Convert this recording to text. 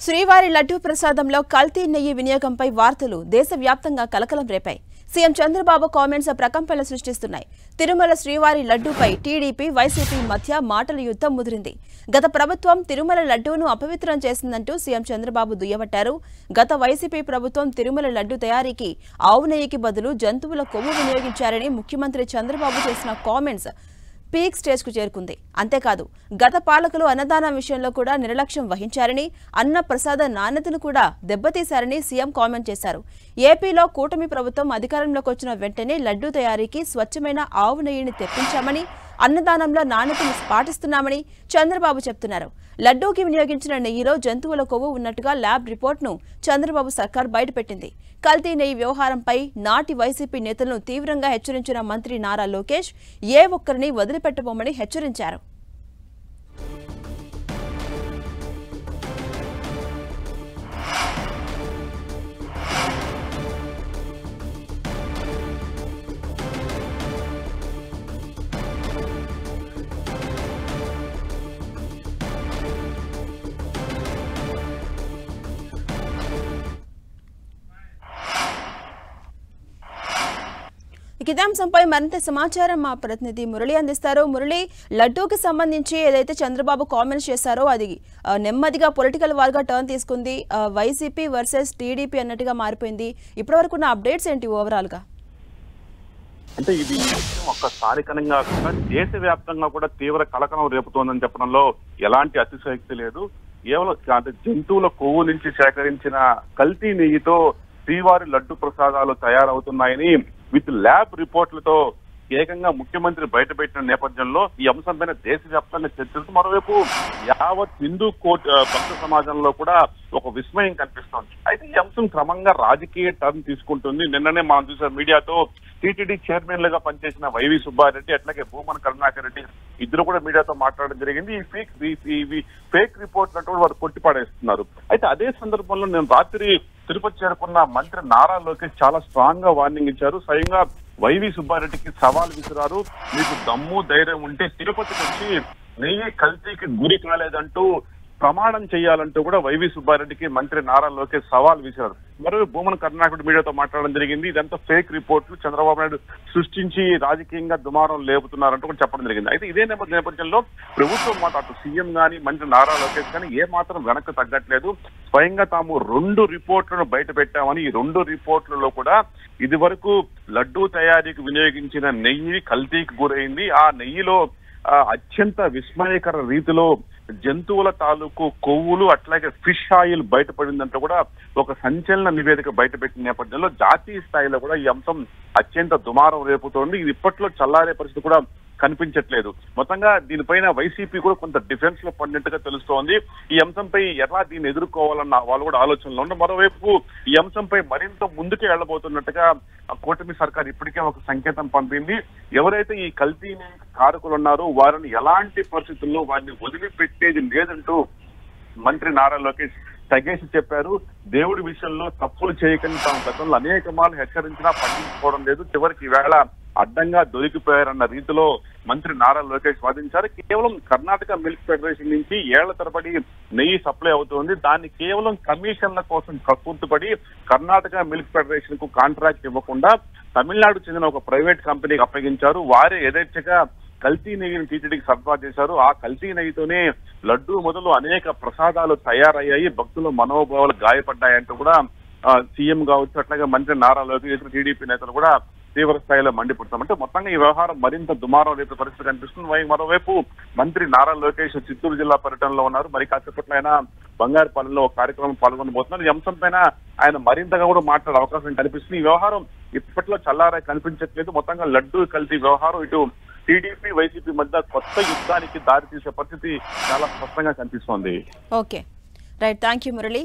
శ్రీవారి లడ్డూ ప్రసాదంలో కల్తీ నెయ్యి వినియోగంపై వార్తలు దేశవ్యాప్తంగా కలకలం రేపాయి. సీఎం చంద్రబాబు కామెంట్స్ ప్రకంపనలు సృష్టిస్తున్నాయి. తిరుమల శ్రీవారి లడ్డూపై టీడీపీ, వైసీపీ మధ్య మాటల యుద్ధం ముదిరింది. గత ప్రభుత్వం తిరుమల లడ్డూను అపవిత్రం చేసిందంటూ సీఎం చంద్రబాబు దుయ్యబట్టారు. గత వైసీపీ ప్రభుత్వం తిరుమల లడ్డూ తయారీకి ఆవు నెయ్యికి బదులు జంతువుల కొవ్వు వినియోగించారని ముఖ్యమంత్రి చంద్రబాబు చేసిన కామెంట్స్ పీక్ స్టేజ్ కు చేరుకుంది. అంతేకాదు గత పాలకులు అన్నదానం విషయంలో కూడా నిర్లక్ష్యం వహించారని, అన్న ప్రసాద నాణ్యతను కూడా దెబ్బతీశారని సీఎం కామెంట్ చేశారు. ఏపీలో కూటమి ప్రభుత్వం అధికారంలోకి వచ్చిన వెంటనే లడ్డూ తయారీకి స్వచ్ఛమైన ఆవు నెయ్యిని తెప్పించామని, అన్నదానంలో నాణ్యతను పాటిస్తున్నామని చంద్రబాబు చెప్తున్నారు. లడ్డూకి వినియోగించిన నెయ్యిలో జంతువుల కొవ్వు ఉన్నట్టుగా ల్యాబ్ రిపోర్ట్ను చంద్రబాబు సర్కార్ బయటపెట్టింది. కల్తీ నెయ్యి వ్యవహారంపై నాటి వైసీపీ నేతలను తీవ్రంగా హెచ్చరించిన మంత్రి నారా లోకేష్ ఏ ఒక్కరిని వదిలిపెట్టబోమని హెచ్చరించారు. ఇదే అంశంపై మరింత సమాచారం మా ప్రతినిధి మురళి అందిస్తారు. మురళి, లడ్డూకి సంబంధించి ఏదైతే చంద్రబాబు కామెంట్స్ చేశారో అది నెమ్మదిగా పొలిటికల్ వార్గా టర్న్ తీసుకుంది. వైసీపీ వర్సెస్ టీడీపీ అన్నట్టుగా మారిపోయింది. ఇప్పటివరకు ఉన్న అప్డేట్స్ ఏంటి ఓవరాల్ గా? అంటే ఇది ఒక్కసారికనంగా కాకుండా దేశవ్యాప్తంగా కూడా తీవ్ర కలకలం రేపుతోందని చెప్పడంలో ఎలాంటి అతిశయోక్తి లేదు. కేవలం అంటే జంతువుల కొవ్వు నుంచి సేకరించిన కల్తీ నెయ్యితో శ్రీవారి లడ్డు ప్రసాదాలు తయారవుతున్నాయని విత్ ల్యాబ్ రిపోర్ట్లతో ఏకంగా ముఖ్యమంత్రి బయటపెట్టిన నేపథ్యంలో ఈ అంశంపైన దేశవ్యాప్తంగా చర్చలు, మరోవైపు యావత్ హిందూ భక్త సమాజంలో కూడా ఒక విస్మయం కనిపిస్తోంది. అయితే ఈ అంశం క్రమంగా రాజకీయ టర్న్ తీసుకుంటుంది. నిన్ననే మనం చూసే మీడియాతో టీటీడీ చైర్మన్లుగా పనిచేసిన వైవి సుబ్బారెడ్డి, అట్లాగే భూమన కరుణాకర్ రెడ్డి ఇద్దరు కూడా మీడియాతో మాట్లాడడం జరిగింది. ఈ ఫేక్ రిపోర్ట్ అంటూ వారు కొట్టిపాడేస్తున్నారు. అయితే అదే సందర్భంలో నేను రాత్రి తిరుపతి చేరుకున్న మంత్రి నారా లోకేష్ చాలా స్ట్రాంగ్ గా వార్నింగ్ ఇచ్చారు. స్వయంగా వైవి సుబ్బారెడ్డికి సవాల్ విసిరారు. మీకు దమ్ము ధైర్యం ఉంటే తిరుపతికి వచ్చి నెయ్యి కల్తీకి గురి కాలేదంటూ ప్రమాణం చేయాలంటూ కూడా వైవి సుబ్బారెడ్డికి మంత్రి నారా లోకేష్ సవాల్ విసిరారు. మరో భూమన కరుణాకర్ మీడియాతో మాట్లాడడం జరిగింది. ఇదంతా ఫేక్ రిపోర్ట్లు, చంద్రబాబు నాయుడు సృష్టించి రాజకీయంగా దుమారం లేపుతున్నారంటూ కూడా చెప్పడం జరిగింది. అయితే ఇదే నేపథ్యంలో ప్రభుత్వం మాట అటు సీఎం గానీ మంత్రి నారా లోకేష్ కానీ ఏ మాత్రం వెనక్కి తగ్గట్లేదు. స్వయంగా తాము 2 రిపోర్ట్లను బయట పెట్టామని, ఈ 2 రిపోర్ట్లలో కూడా ఇది వరకు లడ్డూ తయారీకి వినియోగించిన నెయ్యి కల్తీకి గురైంది. ఆ నెయ్యిలో అత్యంత విస్మయకర రీతిలో జంతువుల తాలూకు కొవ్వులు అట్లాగే ఫిష్ ఆయిల్ బయటపడిందంటూ కూడా ఒక సంచలన నివేదిక బయటపెట్టిన నేపథ్యంలో జాతీయ స్థాయిలో కూడా ఈ అంశం అత్యంత దుమారం రేపుతోంది. ఇది ఇప్పట్లో చల్లారే పరిస్థితి కూడా కనిపించట్లేదు. మొత్తంగా దీనిపైన వైసీపీ కూడా కొంత డిఫెన్స్ లో పడినట్టుగా తెలుస్తోంది. ఈ అంశంపై ఎలా దీన్ని ఎదుర్కోవాలన్న వాళ్ళు కూడా ఆలోచనలో ఉన్నారు. మరోవైపు ఈ అంశంపై మరింత ముందుకు వెళ్లబోతున్నట్టుగా కూటమి సర్కార్ ఇప్పటికే ఒక సంకేతం పంపింది. ఎవరైతే ఈ కల్తీ కారకులు ఉన్నారో వారిని ఎలాంటి పరిస్థితుల్లో వారిని వదిలిపెట్టేది లేదంటూ మంత్రి నారా లోకేష్ తగేసి చెప్పారు. దేవుడి విషయంలో తప్పులు చేయకని తాము గతంలో అనేక మార్లు హెచ్చరించినా పట్టించుకోవడం లేదు. చివరికి ఈవేళ అడ్డంగా దొరికిపోయారన్న రీతిలో మంత్రి నారా లోకేష్ వాదించారు. కేవలం కర్ణాటక మిల్క్ ఫెడరేషన్ నుంచి ఏళ్ల తరబడి నెయ్యి సప్లై అవుతోంది. దాన్ని కేవలం కమిషన్ల కోసం కక్కుర్తిపడి కర్ణాటక మిల్క్ ఫెడరేషన్ కు కాంట్రాక్ట్ ఇవ్వకుండా తమిళనాడు చెందిన ఒక ప్రైవేట్ కంపెనీకి అప్పగించారు. వారే యథేచ్ఛగా కల్తీ నెయ్యిని టీటీడీకి సరఫరా చేశారు. ఆ కల్తీ నెయ్యితోనే లడ్డూ మొదలు అనేక ప్రసాదాలు తయారయ్యాయి, భక్తుల మనోభావాలు గాయపడ్డాయంటూ కూడా సీఎం కావచ్చు, అట్లాగే మంత్రి నారా లోకేష్ టీడీపీ నేతలు కూడా తీవ్ర స్థాయిలో మండిపడతాం. అంటే మొత్తంగా ఈ వ్యవహారం మరింత దుమారం రేపే పరిస్థితి కనిపిస్తుంది. మరోవైపు మంత్రి నారా లోకేష్ చిత్తూరు జిల్లా పర్యటనలో ఉన్నారు. మరి కాసేపట్లో ఆయన బంగారుపాలెంలో ఒక కార్యక్రమం పాల్గొనబోతున్నారు. ఈ అంశంపైన ఆయన మరింతగా కూడా మాట్లాడే అవకాశం కనిపిస్తుంది. ఈ వ్యవహారం ఇప్పట్లో చల్లారా కనిపించట్లేదు. మొత్తంగా లడ్డూ కల్తీ వ్యవహారం ఇటు టీడీపీ వైసీపీ మధ్య కొత్త యుద్ధానికి దారితీసే పరిస్థితి చాలా స్పష్టంగా కనిపిస్తోంది. Okay, right, thank you Murali.